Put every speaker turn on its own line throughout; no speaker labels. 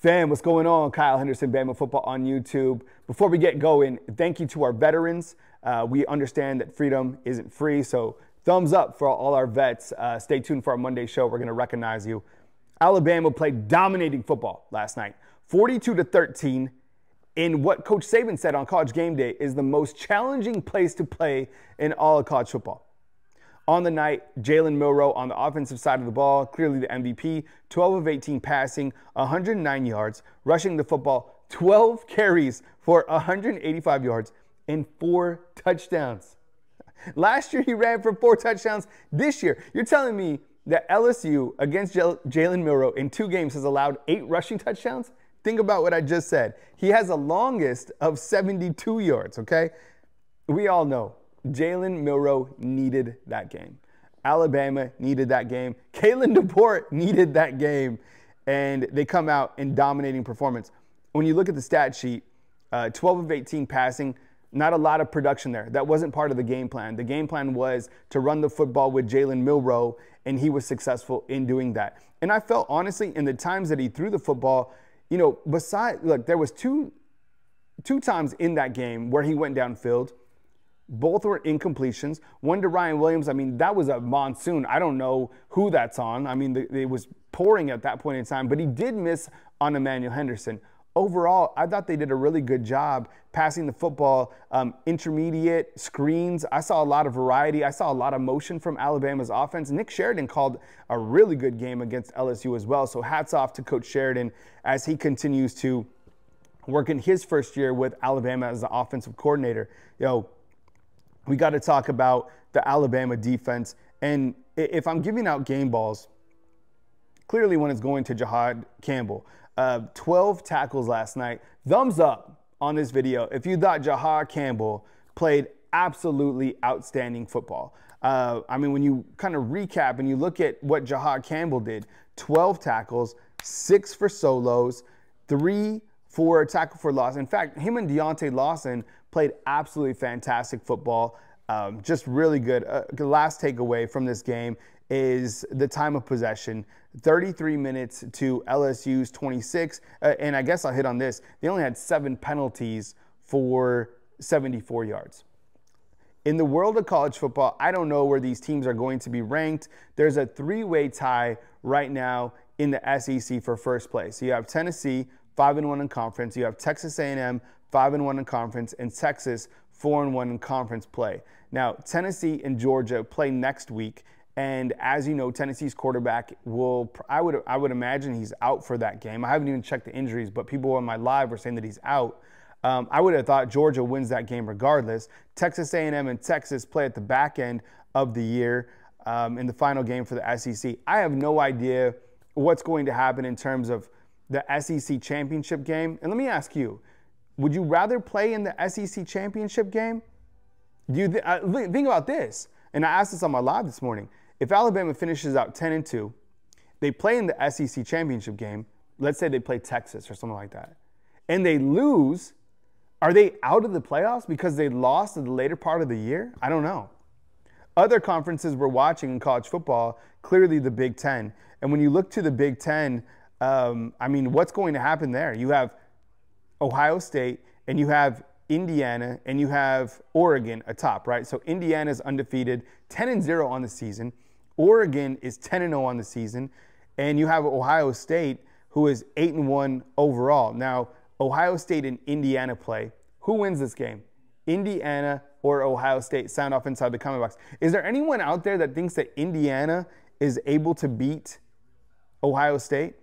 Fam, what's going on? Kyle Henderson, Bama Football on YouTube. Before we get going, thank you to our veterans. We understand that freedom isn't free, so thumbs up for all our vets. Stay tuned for our Monday show. We're going to recognize you. Alabama played dominating football last night, 42-13, in what Coach Saban said on College Game Day is the most challenging place to play in all of college football. On the night, Jalen Milroe on the offensive side of the ball, clearly the MVP, 12 of 18 passing, 109 yards, rushing the football, 12 carries for 185 yards, and 4 touchdowns. Last year, he ran for 4 touchdowns. This year, you're telling me that LSU against Jalen Milroe in 2 games has allowed 8 rushing touchdowns? Think about what I just said. He has a longest of 72 yards, okay? We all know Jalen Milroe needed that game. Alabama needed that game. Kalen DeBoer needed that game. And they come out in dominating performance. When you look at the stat sheet, 12 of 18 passing, not a lot of production there. That wasn't part of the game plan. The game plan was to run the football with Jalen Milroe, and he was successful in doing that. And I felt, honestly, in the times that he threw the football, you know, look, there was two times in that game where he went downfield. Both were incompletions. One to Ryan Williams. I mean, that was a monsoon. I don't know who that's on. I mean, it was pouring at that point in time, but he did miss on Emmanuel Henderson. Overall, I thought they did a really good job passing the football, intermediate screens. I saw a lot of variety. I saw a lot of motion from Alabama's offense. Nick Sheridan called a really good game against LSU as well. So hats off to Coach Sheridan as he continues to work in his first year with Alabama as the offensive coordinator. You know, we got to talk about the Alabama defense. And if I'm giving out game balls, clearly one is going to Jahad Campbell. 12 tackles last night. Thumbs up on this video if you thought Jahad Campbell played absolutely outstanding football. I mean, when you kind of recap and you look at what Jahad Campbell did, 12 tackles, 6 for solos, 3 for tackle for loss. In fact, him and Deontay Lawson played absolutely fantastic football. Just really good. The last takeaway from this game is the time of possession. 33 minutes to LSU's 26. And I guess I'll hit on this. They only had 7 penalties for 74 yards. In the world of college football, I don't know where these teams are going to be ranked. There's a 3-way tie right now in the SEC for first place. You have Tennessee, 5-1 in conference. You have Texas A&M, 5-1 in conference, and Texas, 4-1 in conference play. Now, Tennessee and Georgia play next week. And as you know, Tennessee's quarterback I would imagine he's out for that game. I haven't even checked the injuries, but people on my live were saying that he's out. I would have thought Georgia wins that game regardless. Texas A&M and Texas play at the back end of the year in the final game for the SEC. I have no idea what's going to happen in terms of the SEC championship game. And let me ask you, would you rather play in the SEC championship game? Think about this. And I asked this on my live this morning. If Alabama finishes out 10-2, they play in the SEC championship game. Let's say they play Texas or something like that, and they lose. Are they out of the playoffs because they lost in the later part of the year? I don't know. Other conferences we're watching in college football, clearly the Big Ten. And when you look to the Big Ten, I mean, what's going to happen there? You have Ohio State and you have Indiana and you have Oregon atop, right? So Indiana's undefeated, 10-0 on the season. Oregon is 10-0 on the season. And you have Ohio State, who is 8-1 overall. Now, Ohio State and Indiana play. Who wins this game? Indiana or Ohio State? Sound off inside the comment box. Is there anyone out there that thinks that Indiana is able to beat Ohio State?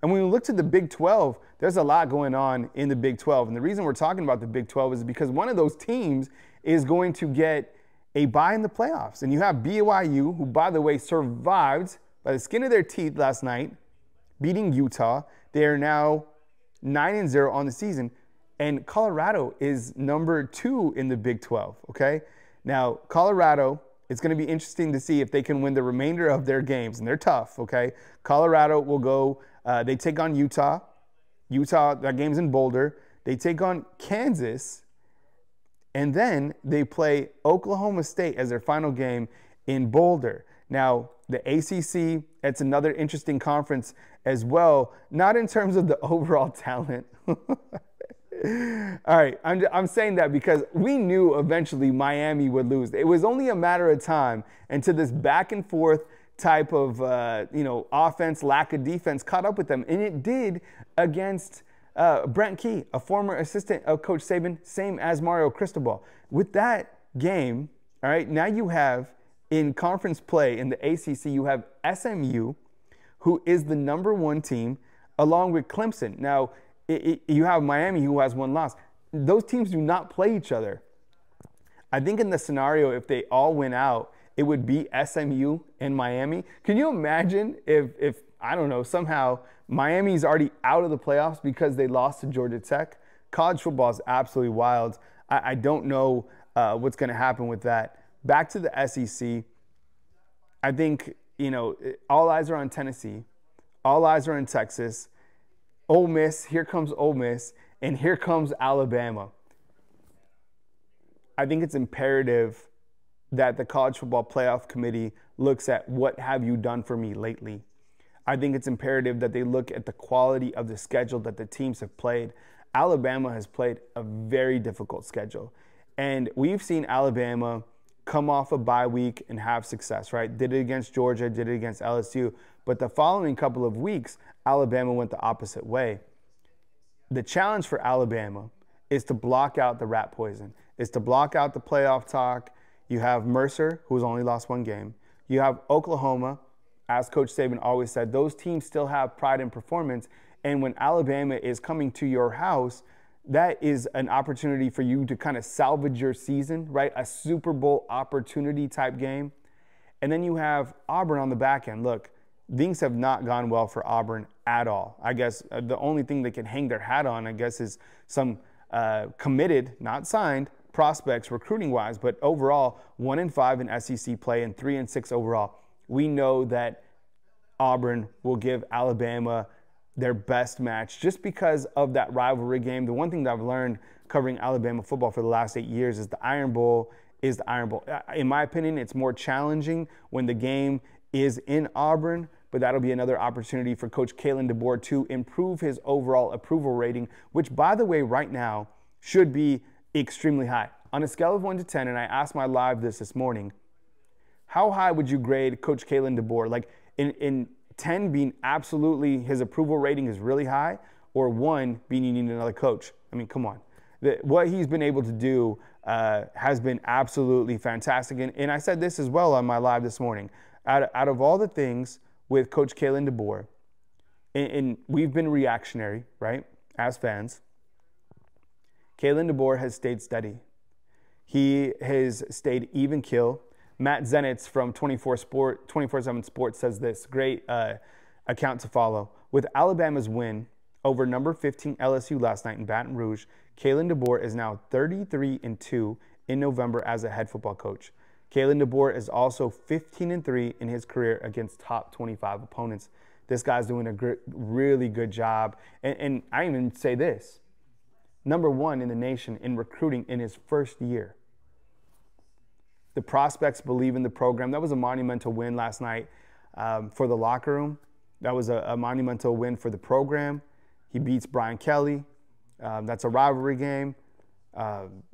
And when we look to the Big 12, there's a lot going on in the Big 12. And the reason we're talking about the Big 12 is because one of those teams is going to get a bye in the playoffs. And you have BYU, who, by the way, survived by the skin of their teeth last night, beating Utah. They are now 9-0 on the season. And Colorado is number 2 in the Big 12, okay? Now, Colorado, it's going to be interesting to see if they can win the remainder of their games. And they're tough, okay? Colorado will go, they take on Utah. Utah, that game's in Boulder. They take on Kansas. And then they play Oklahoma State as their final game in Boulder. Now, the ACC, it's another interesting conference as well, not in terms of the overall talent. All right, I'm saying that because we knew eventually Miami would lose. It was only a matter of time until this back and forth type of offense, lack of defense caught up with them, and it did against Brent Key, a former assistant of Coach Saban, same as Mario Cristobal. With that game, all right, now you have in conference play in the ACC, you have SMU, who is the #1 team, along with Clemson. Now, you have Miami, who has 1 loss. Those teams do not play each other. I think in the scenario, if they all went out, it would be SMU and Miami. Can you imagine if I don't know, somehow Miami's already out of the playoffs because they lost to Georgia Tech? College football is absolutely wild. I don't know what's going to happen with that. Back to the SEC, I think, all eyes are on Tennessee. All eyes are on Texas. Ole Miss, here comes Ole Miss, and here comes Alabama. I think it's imperative that the College Football Playoff Committee looks at what have you done for me lately. I think it's imperative that they look at the quality of the schedule that the teams have played. Alabama has played a very difficult schedule. And we've seen Alabama come off a bye week and have success, right? Did it against Georgia, did it against LSU. But the following couple of weeks, Alabama went the opposite way. The challenge for Alabama is to block out the rat poison, is to block out the playoff talk. You have Mercer, who's only lost 1 game. You have Oklahoma. As Coach Saban always said, those teams still have pride in performance. And when Alabama is coming to your house, that is an opportunity for you to kind of salvage your season, right? A Super Bowl opportunity type game. And then you have Auburn on the back end. Look, things have not gone well for Auburn at all. I guess the only thing they can hang their hat on, I guess, is some committed, not signed, prospects recruiting-wise. But overall, 1-5 in SEC play and 3-6 overall. We know that Auburn will give Alabama their best match just because of that rivalry game. The one thing that I've learned covering Alabama football for the last 8 years is the Iron Bowl is the Iron Bowl. In my opinion, it's more challenging when the game is in Auburn, but that'll be another opportunity for Coach Kalen DeBoer to improve his overall approval rating, which, by the way, right now should be extremely high. On a scale of 1 to 10, and I asked my live this morning, how high would you grade Coach Kalen DeBoer? Like in 10 being absolutely his approval rating is really high, or 1 being you need another coach? I mean, come on. What he's been able to do has been absolutely fantastic. And I said this as well on my live this morning. Out of all the things with Coach Kalen DeBoer, and we've been reactionary, right, as fans, Kalen DeBoer has stayed steady. He has stayed even keel. Matt Zenitz from 24/7 Sports says this, great account to follow. With Alabama's win over number 15 LSU last night in Baton Rouge, Kalen DeBoer is now 33-2 in November as a head football coach. Kalen DeBoer is also 15-3 in his career against top 25 opponents. This guy's doing a really good job. And I even say this, #1 in the nation in recruiting in his first year. The prospects believe in the program. That was a monumental win last night for the locker room. That was a monumental win for the program. He beats Brian Kelly. That's a rivalry game.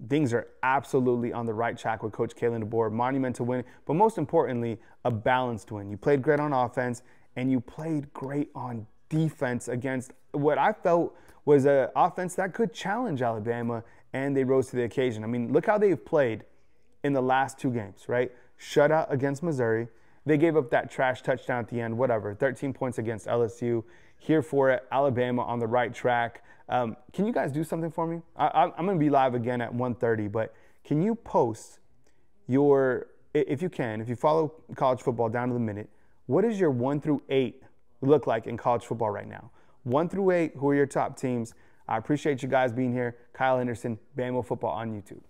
Things are absolutely on the right track with Coach Kalen DeBoer. Monumental win, but most importantly, a balanced win. You played great on offense, and you played great on defense against what I felt was an offense that could challenge Alabama, and they rose to the occasion. I mean, look how they've played in the last 2 games, right? Shutout against Missouri. They gave up that trash touchdown at the end, whatever. 13 points against LSU. Here for it. Alabama on the right track. Can you guys do something for me? I'm going to be live again at 1:30, but can you post your, if you can, if you follow college football down to the minute, what does your 1 through 8 look like in college football right now? 1 through 8, who are your top teams? I appreciate you guys being here. Kyle Henderson, Bama Football on YouTube.